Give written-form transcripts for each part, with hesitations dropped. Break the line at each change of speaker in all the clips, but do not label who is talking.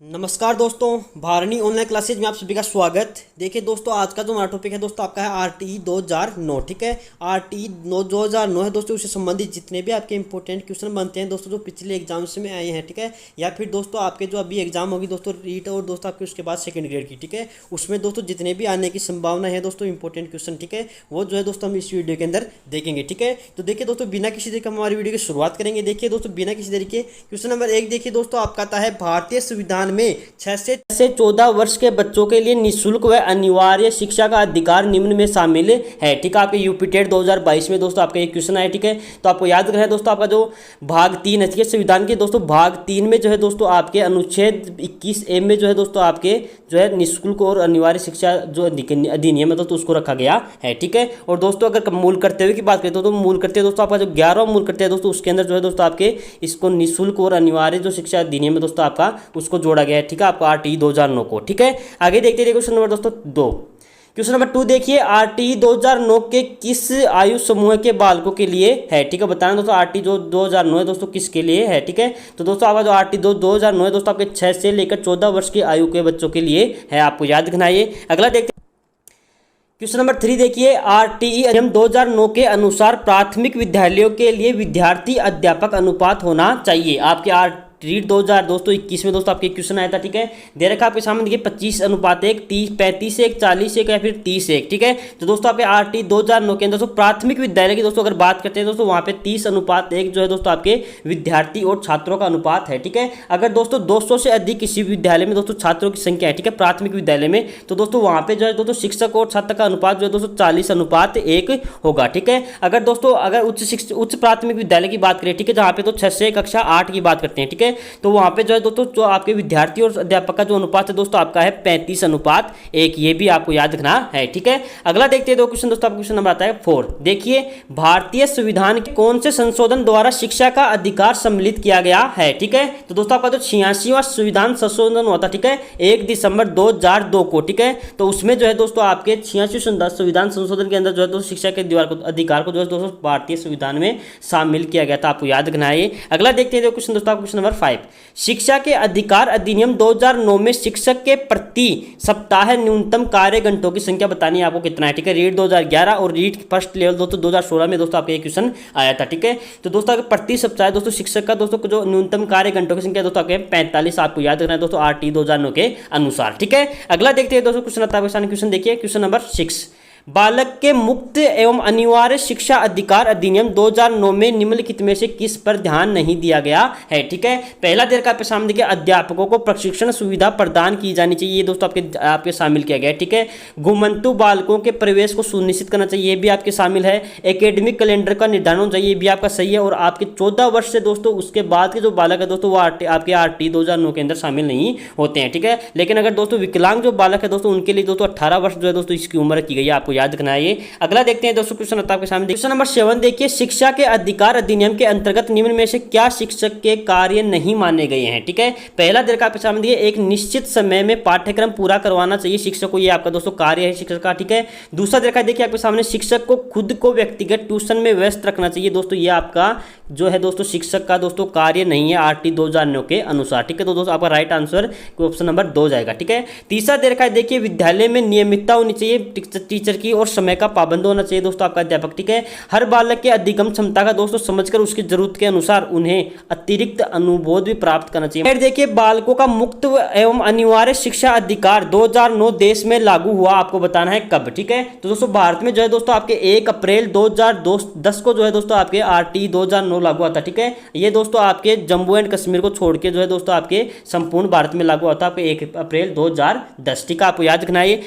नमस्कार दोस्तों, Bharani online classes में आप सभी का स्वागत। देखिए दोस्तों, आज का जो हमारा टॉपिक है दोस्तों आपका है आरटीई 2009। ठीक है, आरटीई 2009 है दोस्तों। उससे संबंधित जितने भी आपके इंपॉर्टेंट क्वेश्चन बनते हैं दोस्तों, जो पिछले एग्जाम्स में आए हैं, ठीक है, या फिर दोस्तों आपके जो अभी एग्जाम होगी दोस्तों रीट और दोस्तों आपके उसके बाद सेकंड ग्रेड की, ठीक है, उसमें दोस्तों जितने भी आने की संभावना है दोस्तों इंपॉर्टेंट क्वेश्चन, ठीक है, वो जो है दोस्तों हम इस वीडियो के अंदर देखेंगे। ठीक है, तो देखिए दोस्तों, बिना किसी देरी के हम हमारी वीडियो की शुरुआत करेंगे। देखिए दोस्तों, बिना किसी देरी के क्वेश्चन नंबर 1 देखिए दोस्तों, आपका आता है भारतीय संविधान में 6 से 14 वर्ष के बच्चों के लिए निःशुल्क व अनिवार्य शिक्षा का अधिकार निम्न में शामिल है। ठीक है, आपके यूपी टेट 2022 में दोस्तों आपका एक क्वेश्चन आया। ठीक है, तो आपको याद रखना है दोस्तों, आपका जो भाग 3 है, ठीक है, संविधान के दोस्तों भाग 3 में जो है दोस्तों आपके अनुच्छेद 21A में जो है दोस्तों आपके जो है निःशुल्क और अनिवार्य शिक्षा जो अधिनियम है दोस्तों उसको रखा गया है। ठीक है, और दोस्तों अगर मूल कर्तव्य की बात करें तो मूल कर्तव्य दोस्तों आपका जो 11वां मूल कर्तव्य है दोस्तों, उसके अंदर जो है दोस्तों आपके इसको निःशुल्क और अनिवार्य जो शिक्षा अधिनियम है दोस्तों आपका उसको जोड़ा गया है। ठीक है, आपका आरटीई 2009 को। ठीक है, आगे देखते हैं क्वेश्चन नंबर दोस्तों 2। क्वेश्चन नंबर 2 देखिए, आरटीई 2009 के किस आयु समूह के बालकों के लिए है। ठीक है, बताना दोस्तों आरटीई जो 2009 है दोस्तों किसके लिए है। ठीक है, तो दोस्तों आपका जो आरटीई 2009 है दोस्तों आपके 6 से लेकर 14 वर्ष की आयु के बच्चों के लिए है, आपको याद रखना है। अगला देखते क्वेश्चन नंबर 3 देखिए, आरटीई अधिनियम 2009 के अनुसार प्राथमिक विद्यालयों के लिए विद्यार्थी अध्यापक अनुपात होना चाहिए। आपके रीट 2021 में दोस्तों आपके क्वेश्चन आया था। ठीक है, दे रखा आपके सामने देखिए 25:1, 35:1, 40:1 या फिर 30:1। ठीक है, तो दोस्तों आपके आरटीई 2009 के अंदर दोस्तों प्राथमिक विद्यालय की दोस्तों अगर बात करते हैं दोस्तों वहाँ पे 30:1 जो है दोस्तों आपके विद्यार्थी और छात्रों का अनुपात है। ठीक है, अगर दोस्तों 200 से अधिक किसी विद्यालय में दोस्तों छात्रों की संख्या है, ठीक है, प्राथमिक विद्यालय में, तो दोस्तों वहाँ पे जो है दोस्तों शिक्षक और छात्र का अनुपात जो है दोस्तों 40:1 होगा। ठीक है, अगर दोस्तों अगर उच्च प्राथमिक विद्यालय की बात करें, ठीक है, जहाँ पे तो 6 से कक्षा 8 की बात करते हैं, ठीक है, तो वहां पे जो है दोस्तों जो आपके विद्यार्थी और अध्यापक का जो अनुपात है दोस्तों आपका है 35:1। ये भी आपको याद रखना है। ठीक है, अगला देखते हैं दो क्वेश्चन दोस्तों, आपका क्वेश्चन नंबर आता है 4। देखिए, भारतीय संविधान के कौन से संशोधन द्वारा शिक्षा का अधिकार सम्मिलित किया गया है। ठीक है, तो दोस्तों आपका जो 86वां संविधान संशोधन हुआ था, ठीक है, 1 दिसंबर 2002 को। ठीक है, तो उसमें जो है दोस्तों आपके 86वें संविधान संशोधन के अंदर जो है दोस्तों शिक्षा के अधिकार को जो है दोस्तों भारतीय संविधान में शामिल किया गया था, आपको याद रखना है। अगला देखते हैं क्वेश्चन दोस्तों, क्वेश्चन नंबर 5। शिक्षा के अधिकार अधिनियम 2009 में शिक्षक के प्रति सप्ताह न्यूनतम कार्य घंटों की संख्या बतानी है आपको कितना है। ठीक है, रीट 2011 और रीट फर्स्ट लेवल दोस्तों 2016 में दोस्तों आपका एक क्वेश्चन आया था। ठीक है, तो दोस्तों प्रति सप्ताह दोस्तों शिक्षक का दोस्तों जो न्यूनतम कार्य घंटों की संख्या दोस्तों आपके 45, आपको याद रखना है दोस्तों आरटीई 2009 के अनुसार। ठीक है, अगला देखते हैं दोस्तों क्वेश्चन आता है क्वेश्चन देखिए, क्वेश्चन नंबर 6। बालक के मुक्त एवं अनिवार्य शिक्षा अधिकार अधिनियम 2009 में निम्नलिखित में से किस पर ध्यान नहीं दिया गया है। ठीक है, पहला देर का आपके सामने देखिए, अध्यापकों को प्रशिक्षण सुविधा प्रदान की जानी चाहिए, ये दोस्तों आपके शामिल किया गया है। ठीक है, घुमंतु बालकों के प्रवेश को सुनिश्चित करना चाहिए, ये भी आपके शामिल है। एकेडमिक कैलेंडर का निर्धारण होना चाहिए, ये भी आपका सही है। और आपके 14 वर्ष से दोस्तों उसके बाद के जो बालक है दोस्तों वो आपके आरटीई 2009 के अंदर शामिल नहीं होते हैं। ठीक है, लेकिन अगर दोस्तों विकलांग जो बालक है दोस्तों उनके लिए दोस्तों 18 वर्ष जो है दोस्तों इसकी उम्र की गई है, आपको याद रखना है। अगला देखते हैं दोस्तों क्वेश्चन आपके सामने, क्वेश्चन नंबर 7 देखिए, शिक्षा के अधिकार अधिनियम के अंतर्गत निम्न में से क्या शिक्षक के कार्य नहीं माने गए हैं। ठीक है, पहला देर का आपके सामने देखिए, एक निश्चित समय में पाठ्यक्रम पूरा करवाना चाहिए शिक्षक को, ये आपका दोस्तों कार्य है शिक्षक का। ठीक है, दूसरा देखा देखिए आपके सामने, शिक्षक को खुद को व्यक्तिगत ट्यूशन में व्यस्त रखना चाहिए दोस्तों, ये आपका जो है दोस्तों शिक्षक का दोस्तों कार्य नहीं है आरटीई 2009 के अनुसार। ठीक है, तो दोस्तों आपका राइट आंसर ऑप्शन नंबर 2 जाएगा। ठीक है, तीसरा देखा देखिए, विद्यालय में नियमितता होनी चाहिए टीचर की और समय का पाबंद होना चाहिए दोस्तों आपका अध्यापक। ठीक है, हर बालक के अधिगम क्षमता का दोस्तों समझकर उसकी जरूरत के अनुसार उन्हें अतिरिक्त अनुबोध भी प्राप्त करना चाहिए। फिर देखिए, बालकों का मुक्त एवं अनिवार्य शिक्षा अधिकार 2009 देश में लागू हुआ, आपको बताना है कब। ठीक है, तो दोस्तों भारत में जो है दोस्तों आपके 1 अप्रैल 2010 को जो है दोस्तों आपके आरटीई 2009 लागू हुआ था। ठीक है, ये दोस्तों आपके जम्मू एंड कश्मीर को छोड़ के जो है दोस्तों आपके संपूर्ण भारत में लागू हुआ था आपके 1 अप्रैल 2010। ठीक है, आपको याद रखना है।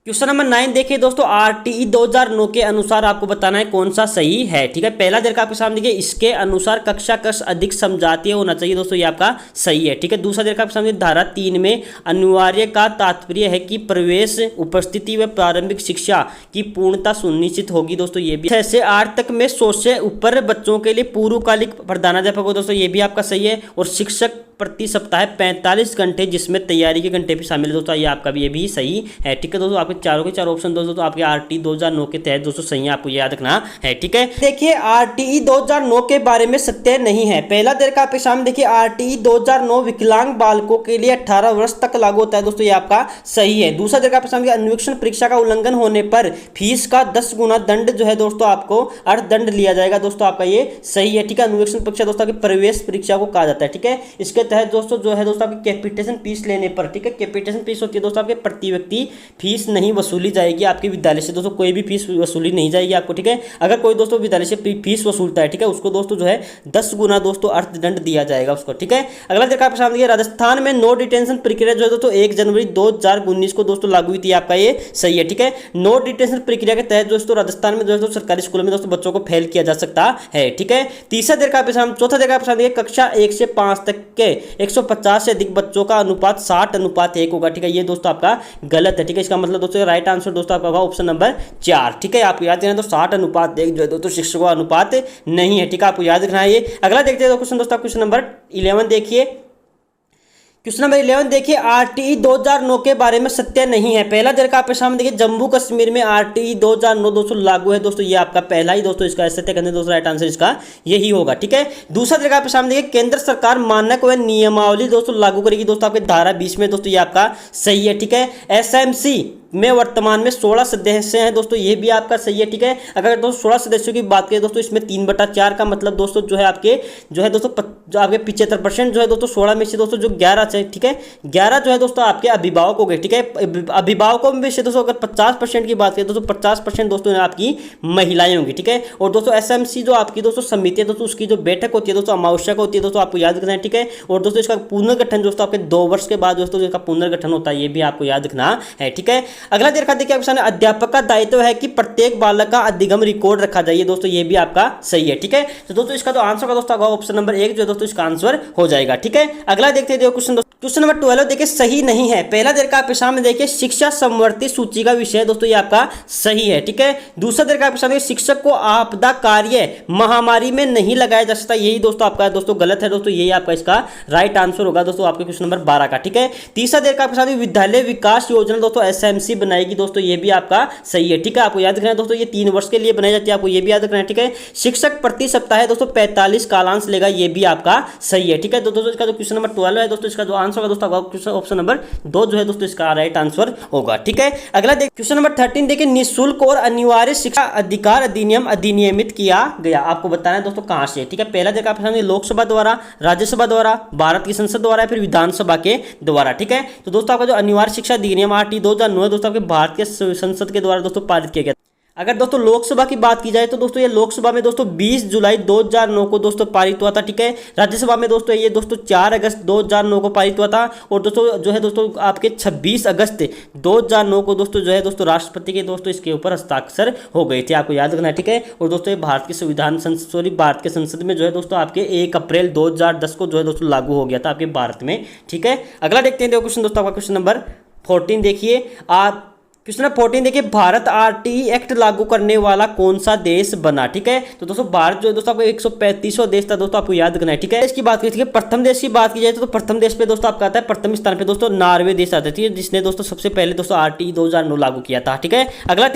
क्वेश्चन नंबर 9 देखिए दोस्तों, आरटीई 2009 के अनुसार आपको बताना है कौन सा सही है। ठीक है, पहला देर का आपके सामने देखिए, इसके अनुसार कक्षा कक्ष अधिक समझातीय होना चाहिए दोस्तों, ये आपका सही है। ठीक है, दूसरा देर का आपके सामने धारा 3 में अनिवार्य का तात्पर्य है कि प्रवेश उपस्थिति व प्रारंभिक शिक्षा की पूर्णता सुनिश्चित होगी दोस्तों, ये भी 6 से 8 तक में 100 से ऊपर बच्चों के लिए पूर्वकालिक प्रधानाध्यापक हो दोस्तों, ये भी आपका सही है। और शिक्षक प्रति सप्ताह 45 घंटे जिसमें तैयारी के घंटे भी शामिल दोस्तों, ये आपका भी ये भी सही है। ठीक है दोस्तों, आपके चारों के चारों ऑप्शन दोस्तों आपके RTE 2009 के तहत दोस्तों सही है, आपको याद रखना है। ठीक है, देखिए RTE 2009 के बारे में सत्य नहीं है। पहला देर का आपके सामने देखिए RTE 2009 विकलांग बालकों के लिए 18 वर्ष तक लागू होता है दोस्तों, ये आपका सही है। दूसरा देर का आपके सामने अन्वेषण परीक्षा का उल्लंघन होने पर फीस का 10 गुना दंड जो है दोस्तों आपको अर्थदंड लिया जाएगा दोस्तों, आपका ये सही है। ठीक है, अन्वेषण परीक्षा दोस्तों की प्रवेश परीक्षा को कहा जाता है। ठीक है, इसके तहत दोस्तों जो है दोस्तों आपकी कैपिटेशन फीस लेने पर, ठीक है, कैपिटेशन फीस होती है दोस्तों आपके प्रति व्यक्ति फीस नहीं वसूली जाएगी आपके विद्यालय से दोस्तों, कोई भी फीस वसूली नहीं जाएगी आपको। ठीक है, अगर कोई दोस्तों विद्यालय से फीस वसूलता है, ठीक है, उसको दोस्तों जो है 10 गुना दोस्तों अर्थदंड दिया जाएगा उसको। ठीक है, अगला देखा आपके सामने राजस्थान में नो डिटेंशन प्रक्रिया जो है दोस्तों 1 जनवरी 2019 को दोस्तों लागू हुई थी, आपका ये सही है। ठीक है, नो डिटेंशन प्रक्रिया के तहत दोस्तों राजस्थान में दोस्तों सरकारी स्कूलों में दोस्तों बच्चों को फेल किया जा सकता है। ठीक है, तीसरा देखा आपके सामने, चौथा देखा आपके सामने कक्षा 1 से 5 तक के 150 से अधिक बच्चों का अनुपात 60:1 होगा। ठीक है, ये दोस्तों आपका गलत है। ठीक है, इसका मतलब दोस्तों राइट आंसर दोस्तों आपका होगा ऑप्शन नंबर 4। ठीक है, आप याद रखना तो 60:1 जो है दोस्तों शिक्षकों का अनुपात नहीं है। ठीक है, आपको याद रखना है ये। अगला देखते हैं क्वेश्चन दोस्तों, क्वेश्चन नंबर 11 देखिए। क्वेश्चन नंबर 11 देखिए RTE 2009 के बारे में सत्य नहीं है। पहला देर का आपके सामने देखिए जम्मू कश्मीर में RTE 2009 दोस्तों लागू है दोस्तों, ये आपका पहला ही दोस्तों इसका सत्य करने दोस्तों राइट आंसर इसका यही होगा। ठीक है, दूसरा देर का आपके सामने देखिए केंद्र सरकार मानक व नियमावली दोस्तों लागू करेगी दोस्तों आपके धारा 20 में दोस्तों, ये आपका सही है। ठीक है, SMC में वर्तमान में 16 सदस्य हैं दोस्तों, ये भी आपका सही है। ठीक है, अगर दोस्तों 16 सदस्यों की बात करें दोस्तों, इसमें 3/4 का मतलब दोस्तों जो है आपके जो है दोस्तों जो आपके 75% जो है दोस्तों 16 में से दोस्तों जो 11 है, ठीक है, 11 जो है दोस्तों आपके अभिभावक हो गए। ठीक है, अभिभावकों में से दोस्तों अगर 50% की बात करें दोस्तों 50% दोस्तों आपकी महिलाएं होंगी। ठीक है, और दोस्तों SMC जो आपकी दोस्तों समिति है दोस्तों उसकी जो बैठक होती है दोस्तों अमावस्या को होती है दोस्तों, आपको याद रखना है। ठीक है, और दोस्तों इसका पुनर्गठन दोस्तों आपके 2 वर्ष के बाद दोस्तों इसका पुनर्गठन होता है, ये भी आपको याद रखना है। ठीक है, अगला देखा देखिए आपके सामने अध्यापक का दायित्व है कि प्रत्येक बालक का अधिगम रिकॉर्ड रखा जाए दोस्तों, ये भी आपका सही है। ठीक है, तो दोस्तों इसका जो आंसर होगा दोस्तों ऑप्शन नंबर 1 जो है दोस्तों इसका आंसर हो जाएगा। ठीक है, अगला देखते हैं क्वेश्चन नंबर 12 देखिए सही नहीं है। पहला देर का आपके सामने देखिए शिक्षा समवर्ती सूची का विषय दोस्तों, ये आपका सही है। ठीक है, दूसरा देर का आपके सामने शिक्षक को आपदा कार्य महामारी में नहीं लगाया जा सकता, यही दोस्तों आपका दोस्तों गलत है दोस्तों, यही आपका इसका राइट आंसर होगा दोस्तों आपके क्वेश्चन नंबर 12 का। ठीक है, तीसरा देर का आपके सामने विद्यालय विकास योजना दोस्तों SMC बनाएगी दोस्तों, ये भी आपका सही है। ठीक है, आपको याद रखना है दोस्तों ये 3 वर्ष के लिए बनाई जाती है, आपको ये भी याद रखना है। ठीक है, शिक्षक प्रति सप्ताह दोस्तों 45 कालांश लेगा, ये भी आपका सही है। ठीक है, तो दोस्तों इसका जो क्वेश्चन नंबर 12 है दोस्तों इसका जो आंसर होगा दोस्तों ऑप्शन नंबर 2 जो है दोस्तों इसका राइट आंसर होगा। ठीक है, अगला देख क्वेश्चन नंबर 13 देखिए निःशुल्क और अनिवार्य शिक्षा अधिकार अधिनियम अधिनियमित किया गया, आपको बताना है दोस्तों कहां से। ठीक है, पहला देखा आपके सामने लोकसभा द्वारा, राज्यसभा द्वारा, भारत की संसद द्वारा, फिर विधानसभा के द्वारा। ठीक है, तो दोस्तों आपका जो अनिवार्य शिक्षा अधिनियम RTE 2009 है दोस्तों आपके भारत के संसद के द्वारा दोस्तों पारित किया गया। अगर दोस्तों लोकसभा की बात की जाए तो दोस्तों ये लोकसभा में दोस्तों 20 जुलाई 2009 को दोस्तों पारित हुआ था। ठीक है, राज्यसभा में दोस्तों ये दोस्तों 4 अगस्त 2009 को पारित हुआ था, और दोस्तों जो है दोस्तों आपके 26 अगस्त 2009 को दोस्तों जो है दोस्तों राष्ट्रपति के दोस्तों इसके ऊपर हस्ताक्षर हो गए थे, आपको याद रखना है। ठीक है, और दोस्तों ये भारत के भारत के संसद में जो है दोस्तों आपके 1 अप्रैल 2010 को जो है दोस्तों लागू हो गया था आपके भारत में। ठीक है, अगला देखते हैं क्वेश्चन दोस्तों आपका क्वेश्चन नंबर 14 देखिए आप क्वेश्चन नंबर 14 देखिए भारत RTE एक्ट लागू करने वाला कौन सा देश बना। ठीक है, तो दोस्तों भारत जो है दोस्तों आपको 135वां देश था दोस्तों, आपको याद रखना है। ठीक है, इसकी बात की प्रथम देश की बात की जाए तो प्रथम देश पे दोस्तों आपका आता है, प्रथम स्थान पे दोस्तों नॉर्वे देश आता है, जिसने दोस्तों सबसे पहले दोस्तों RTE 2009 लागू किया था। ठीक है, अगला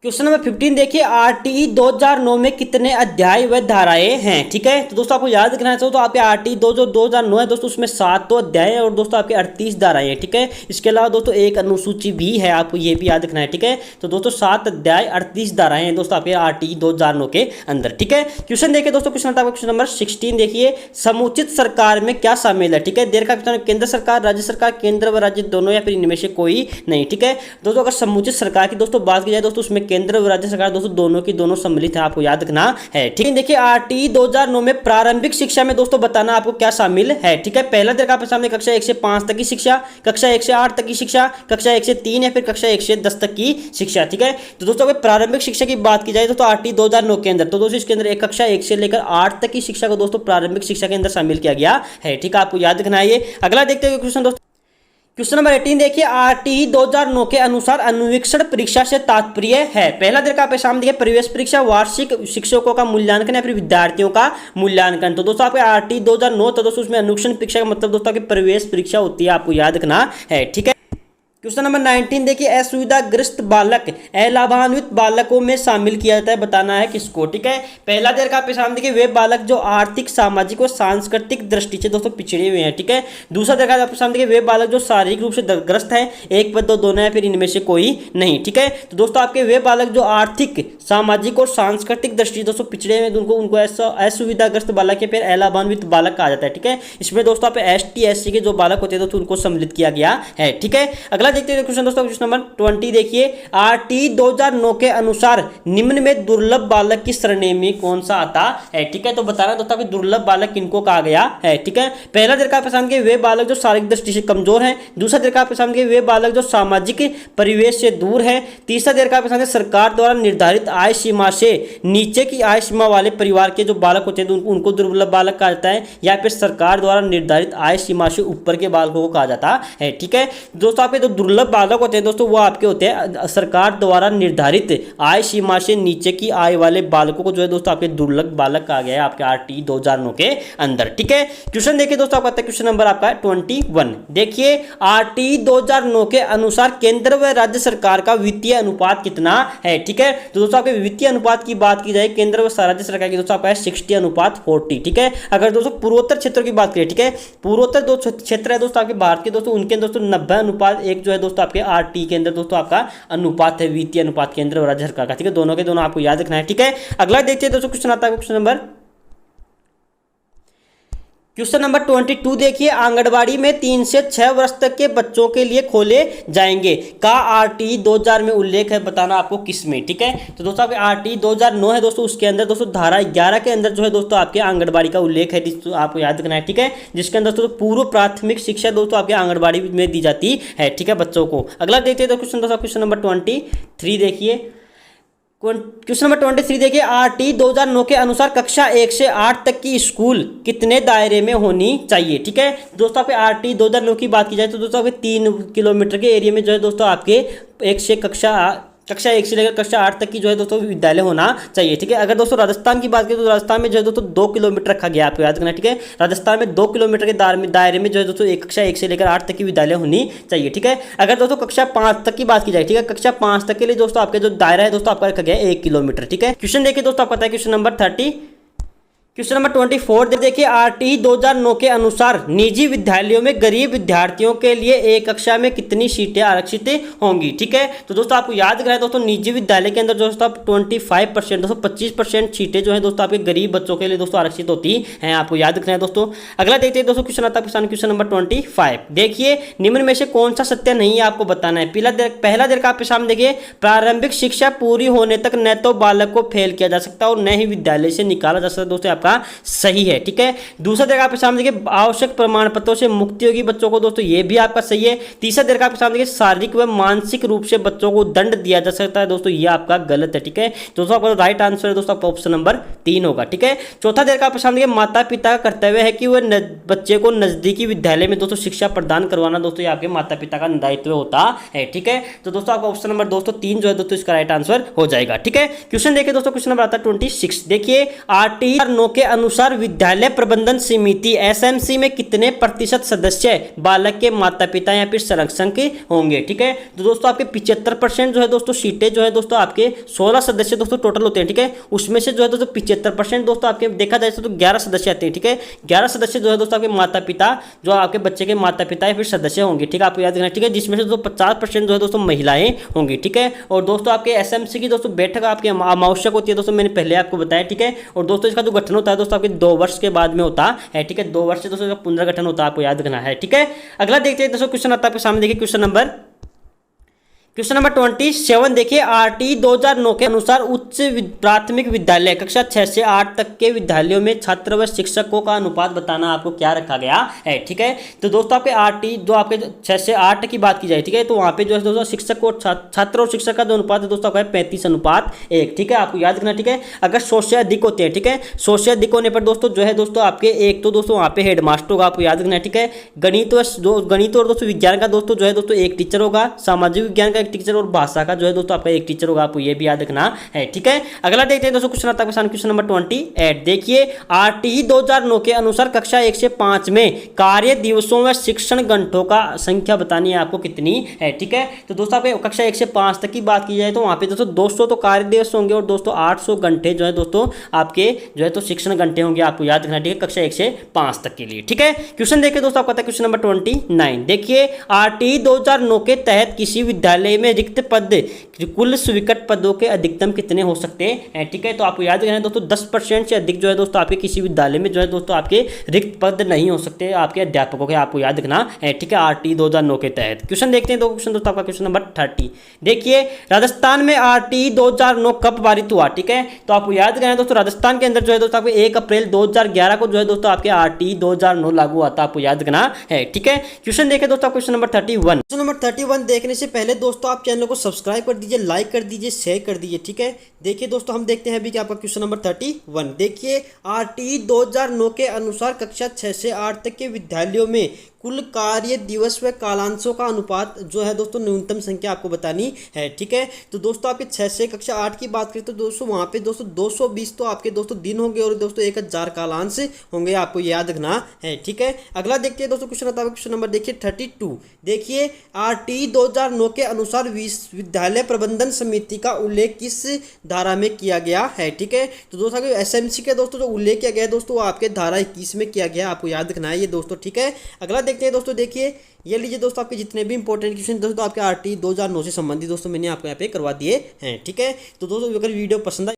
क्वेश्चन नंबर 15 देखिए RTE 2009 में कितने अध्याय व धाराएं हैं। ठीक है, तो दोस्तों आपको याद रखना चाहिए तो आपके RTE 2009 है दोस्तों उसमें 7 तो अध्याय है और दोस्तों आपके 38 धाराएं हैं। ठीक है, इसके अलावा दोस्तों एक अनुसूची भी है, आपको ये भी याद रखना है। ठीक है, तो दोस्तों 7 अध्याय 38 धाराएं हैं दोस्तों आपके RTE 2009 के अंदर। ठीक है, क्वेश्चन देखिए दोस्तों क्वेश्चन नंबर 16 देखिए समुचित सरकार में क्या शामिल है। ठीक है, देर का क्वेश्चन केंद्र सरकार, राज्य सरकार, केंद्र व राज्य दोनों या फिर इनमें से कोई नहीं। ठीक है, दोस्तों अगर समुचित सरकार की दोस्तों बात की जाए दोस्तों उसमें केंद्र और राज्य सरकार दोस्तों दोनों की दोनों सम्मिलित है, आपको याद रखना है। ठीक है, देखिए RTE 2009 में प्रारंभिक शिक्षा में दोस्तों बताना आपको क्या शामिल है। ठीक है, पहला देखा आपके सामने कक्षा 1 से 5 तक की शिक्षा, कक्षा 1 से 8 तक की शिक्षा, कक्षा 1 से 3 या फिर कक्षा 1 से 10 तक की शिक्षा। ठीक है, तो दोस्तों अगर प्रारंभिक शिक्षा की बात की जाए तो RTE 2009 के अंदर तो दोस्तों इसके अंदर एक कक्षा 1 से लेकर 8 तक की शिक्षा को दोस्तों प्रारंभिक शिक्षा के अंदर शामिल किया गया है। ठीक है, आपको याद रखना है ये। अगला देखते हैं क्वेश्चन दोस्तों क्वेश्चन नंबर 18 देखिए RTE 2009 के अनुसार अन्वेषण परीक्षा से तात्पर्य है। पहला देखा आपके सामने देखिए प्रवेश परीक्षा, वार्षिक शिक्षकों का मूल्यांकन या फिर विद्यार्थियों का मूल्यांकन। तो दोस्तों आपके RTE 2009 तो दोस्तों उसमें अन्वेषण परीक्षा का मतलब दोस्तों आपकी प्रवेश परीक्षा होती है, आपको याद रखना है। ठीक है, क्वेश्चन नंबर 19 देखिए, असुविधाग्रस्त बालक अलाभान्वित बालकों में शामिल किया जाता है, बताना है किसको। ठीक है, पहला देर का आपके सामने देखिए, वे बालक जो आर्थिक, सामाजिक और सांस्कृतिक दृष्टि से दोस्तों पिछड़े हुए हैं। ठीक है, दूसरा देर का आपके सामने देखिए, वे बालक जो शारीरिक रूप से ग्रस्त है, एक पद दो दोनों है, फिर इनमें से कोई नहीं। ठीक है, तो दोस्तों आपके वे बालक जो आर्थिक, सामाजिक और सांस्कृतिक दृष्टि दोस्तों पिछड़े हुए, उनको असुविधाग्रस्त बालक या फिर अलाभान्वित बालक कहा जाता है। ठीक है, इसमें दोस्तों आप ST SC के जो बालक होते हैं दोस्तों उनको सम्मिलित किया गया है। ठीक है, अगला देखते हैं क्वेश्चन दोस्तों, क्वेश्चन नंबर 20 देखिए, RT 2009 के अनुसार निम्न में दुर्लभ बालक की श्रेणी में कौन सा आता है। ठीक है, तो बताना दोस्तों कि दुर्लभ बालक किनको कहा गया है। ठीक है, पहला दर का पसंद के वे बालक जो शारीरिक दृष्टि से कमजोर है, दूसरा दर का पसंद के वे बालक जो सामाजिक परिवेश से दूर है, तीसरा दर का पसंद सरकार द्वारा निर्धारित आय सीमा से नीचे की आय सीमा वाले परिवार के जो बालक होते हैं उनको दुर्लभ बालक कहा जाता है, या फिर सरकार द्वारा निर्धारित आय सीमा से ऊपर के बालकों को कहा जाता है। ठीक है, दोस्तों आपके जो दुर्लभ बालक होते हैं दोस्तों वो आपके होते हैं सरकार द्वारा निर्धारित आय सीमा से नीचे की आय वाले बालकों को जो है दोस्तों आपके दुर्लभ बालक कहा गया है आपके RT 2009 के अंदर। ठीक है, क्वेश्चन देखिए दोस्तों, आपका क्वेश्चन नंबर आपका 21 देखिए, RT 2009 के अनुसार केंद्र व राज्य सरकार का वित्तीय अनुपात कितना है। ठीक है, तो दोस्तों आपके वित्तीय अनुपात की बात की जाए केंद्र व राज्य सरकार की दोस्तों आपका 60:40। ठीक है, अगर दोस्तों पूर्वोत्तर क्षेत्रों की बात करें, ठीक है, पूर्वोत्तर दो क्षेत्र है दोस्तों आपके भारत के दोस्तों, उनके दोस्तों 90:1 जो है दोस्तों आपके RT के अंदर दोस्तों आपका अनुपात है, वित्तीय अनुपात केंद्र और राज्य सरकार का। ठीक है, दोनों के दोनों आपको याद रखना है। ठीक है, अगला देखते हैं दोस्तों, क्वेश्चन आता है क्वेश्चन नंबर 22 देखिए, आंगनबाड़ी में 3 से 6 वर्ष तक के बच्चों के लिए खोले जाएंगे का RT 2000 में उल्लेख है, बताना आपको किसमें। ठीक है, तो दोस्तों आपके RT 2009 है दोस्तों, उसके अंदर दोस्तों धारा 11 के अंदर जो है दोस्तों आपके आंगनबाड़ी का उल्लेख है, आपको याद रखना है। ठीक है, जिसके अंदर दोस्तों पूर्व प्राथमिक शिक्षा दोस्तों आपके आंगनबाड़ी में दी जाती है। ठीक है, बच्चों को। अगला देखते हैं क्वेश्चन दोस्तों, क्वेश्चन नंबर 23 देखिए, क्वेश्चन नंबर 23 देखिए, RT 2009 के अनुसार कक्षा 1 से 8 तक की स्कूल कितने दायरे में होनी चाहिए। ठीक है, दोस्तों आपके RT 2009 की बात की जाए तो दोस्तों आपके 3 किलोमीटर के एरिया में जो है दोस्तों आपके कक्षा 1 से लेकर कक्षा 8 तक की जो है दोस्तों विद्यालय होना चाहिए। ठीक है, अगर दोस्तों राजस्थान की बात करें तो राजस्थान में जो है दोस्तों 2 किलोमीटर रखा गया, आपको याद रखना। ठीक है, राजस्थान में 2 किलोमीटर के दायरे में जो है दोस्तों कक्षा 1 से लेकर 8 तक की विद्यालय होनी चाहिए। ठीक है, अगर दोस्तों कक्षा 5 तक की बात की जाए, ठीक है, कक्षा 5 तक के लिए दोस्तों आपका जो दायरा है दोस्तों आपका रखा गया 1 किलोमीटर। ठीक है, क्वेश्चन देखिए दोस्तों, आपका क्वेश्चन नंबर 24 देखिए, RT 2009 के अनुसार निजी विद्यालयों में गरीब विद्यार्थियों के लिए एक कक्षा में कितनी सीटें आरक्षित होंगी। ठीक है, तो दोस्तों आपको याद रखना है दोस्तों, निजी विद्यालय के अंदर दोस्तों आप 25% दोस्तों 25% सीटें जो है दोस्तों आपके गरीब बच्चों के लिए दोस्तों आरक्षित होती हैं, आपको याद रखना है दोस्तों। अगला देखते हैं दोस्तों, क्वेश्चन आता है क्वेश्चन नंबर 25 देखिए, निम्न में से कौन सा सत्य नहीं है आपको बताना है। पहला देर का आपके सामने देखिए, प्रारंभिक शिक्षा पूरी होने तक न तो बालक को फेल किया जा सकता और न ही विद्यालय से निकाला जा सकता दोस्तों, आपका सही है। ठीक है, दूसरा दर आपके सामने देखिए, आवश्यक प्रमाण पत्रों से मुक्ति होगी बच्चों को दोस्तों, ये भी आपका सही है। तीसरा दर आपके सामने देखिए, शारीरिक व मानसिक रूप से बच्चों को दंड दिया जा सकता है दोस्तों, ये आपका गलत है। ठीक है, दोस्तों आपका राइट आंसर है दोस्तों आपका ऑप्शन नंबर 3 होगा। ठीक है, चौथा दर आपके सामने माता पिता का कर्तव्य है कि वह बच्चे को नजदीकी विद्यालय में दोस्तों शिक्षा प्रदान करवाना दोस्तों, ये आपके माता पिता का दायित्व होता है। ठीक है, तो दोस्तों आपका ऑप्शन नंबर दोस्तों 3 जो है दोस्तों इसका राइट आंसर हो जाएगा। ठीक है, क्वेश्चन देखिए दोस्तों, क्वेश्चन नंबर आता है 26 देखिए, RT 2009 के अनुसार विद्यालय प्रबंधन समिति SMC में कितने प्रतिशत सदस्य बालक के माता पिता या फिर संरक्षक होंगे। ठीक है, तो दोस्तों आपके 75% जो है दोस्तों सीटें जो है दोस्तों आपके 16 सदस्य दोस्तों टोटल होते हैं। ठीक है, उसमें से जो है दोस्तों 75% दोस्तों आपके देखा जाए तो 11 सदस्य आते हैं। ठीक है, 11 सदस्य जो है दोस्तों आपके माता पिता, जो आपके बच्चे के माता पिता या फिर सदस्य होंगे। ठीक है, आपको याद रखना। ठीक है, जिसमें से दोस्तों 50% जो है दोस्तों महिलाएं होंगी। ठीक है, और दोस्तों आपके SMC की दोस्तों बैठक आपकी अनावश्यक होती है दोस्तों, मैंने पहले आपको बताया। ठीक है, और दोस्तों इसका जो गठन होता है दोस्तों आपके 2 वर्ष के बाद में होता है। ठीक है, 2 वर्ष से दोस्तों इसका पुनर्गठन होता है, आपको याद रखना है। ठीक है, अगला देखते हैं दोस्तों, क्वेश्चन आता है आपके सामने देखिए, क्वेश्चन नंबर 27 देखिए, RT 2009 के अनुसार उच्च प्राथमिक विद्यालय कक्षा 6 से 8 तक के विद्यालयों में छात्र व शिक्षकों का अनुपात बताना आपको क्या रखा गया है। ठीक है, तो दोस्तों आपके RT जो आपके 6 से 8 की बात की जाए, ठीक है, तो वहां पे जो है दोस्तों शिक्षक और छात्र और शिक्षक का जो अनुपात है दोस्तों आपका 35:1। ठीक है, आपको याद रखना। ठीक है, अगर 100 से अधिक होते हैं, ठीक है, 100 से अधिक होने पर दोस्तों जो है दोस्तों आपके एक तो दोस्तों वहाँ पे हेडमास्टर होगा, आपको याद रखना है। ठीक है, गणित और दोस्तों विज्ञान का दोस्तों जो है दोस्तों एक टीचर होगा, सामाजिक विज्ञान का एक एक टीचर और भाषा का जो है दोस्तों आपका एक टीचर होगा, आपको ये भी याद रखना है। ठीक है, अगला देखते हैं दोस्तों क्वेश्चन आता है क्वेश्चन नंबर 28। देखिए आरटीई 2009 के अनुसार कक्षा 1 से 5 में कार्य दिवसों में शिक्षण घंटों का संख्या बतानी है आपको कितनी है। ठीक है, तो दोस्तों आपके कक्षा 1 से 5 तक की बात की जाए तो वहां पे दोस्तों 200 तो कार्य दिवस होंगे और दोस्तों 800 घंटे जो है दोस्तों आपके जो है तो शिक्षण घंटे होंगे, आपको याद रखना। ठीक है, कक्षा 1 से 5 तक के लिए। ठीक है, क्वेश्चन देखिए दोस्तों आपका क्वेश्चन नंबर 29। देखिए आरटीई 2009 के तहत किसी विद्यालय में रिक्त पद कुल स्वीकृत पदों के अधिकतम कितने हो सकते हैं। ठीक है, तो आपको याद रखना है दोस्तों 10% से अधिक जो है दोस्तों आपके किसी विद्यालय में जो है दोस्तों आपके रिक्त पद नहीं हो सकते आपके अध्यापकों के, आपको याद रखना है। ठीक है, आरटीई 2009 के तहत। क्वेश्चन देखते हैं, दो क्वेश्चन दोस्तों आपका क्वेश्चन नंबर 30। देखिए राजस्थान में आरटीई 2009 कब पारित हुआ। ठीक है, तो आपको याद रखना है दोस्तों राजस्थान के अंदर जो है दोस्तों आपको 1 अप्रैल 2011 को जो है दोस्तों आपके आरटीई 2009 लागू हुआ था, आपको याद रखना है। ठीक है, क्वेश्चन देखें दोस्तों क्वेश्चन नंबर 31। क्वेश्चन नंबर 31 देखने से पहले दोस्तों आप चैनल को सब्सक्राइब कर दीजिए, लाइक कर दीजिए, शेयर कर दीजिए। ठीक है, देखिए दोस्तों हम देखते हैं अभी कि आपका क्वेश्चन नंबर 31। देखिए आरटीई 2009 के अनुसार कक्षा 6 से 8 तक के विद्यालयों में कुल कार्य दिवस व कालांशों का अनुपात जो है दोस्तों न्यूनतम संख्या आपको बतानी है। ठीक है, तो दोस्तों आपके 6 से कक्षा 8 की बात करें तो दोस्तों वहाँ पे दोस्तों 220 तो आपके दोस्तों दिन होंगे और दोस्तों 1000 कालांश होंगे, आपको याद रखना है। ठीक है, अगला देखते हैं दोस्तों क्वेश्चन आता है क्वेश्चन नंबर देखिए 32। देखिए आरटीई 2009 के अनुसार विश्वविद्यालय प्रबंधन समिति का उल्लेख किस धारा में किया गया है। ठीक है, तो दोस्तों एसएमसी के दोस्तों जो उल्लेख किया गया है दोस्तों आपके धारा 21 में किया गया, आपको याद रखना है ये दोस्तों। ठीक है, अगला देखते हैं दोस्तों, देखिए ये लीजिए दोस्तों आपके जितने भी इंपॉर्टेंट क्वेश्चन दोस्तों आपके आरटीई 2009 से संबंधित दोस्तों मैंने आपको यहाँ पे करवा दिए हैं। ठीक है, तो दोस्तों अगर वीडियो पसंद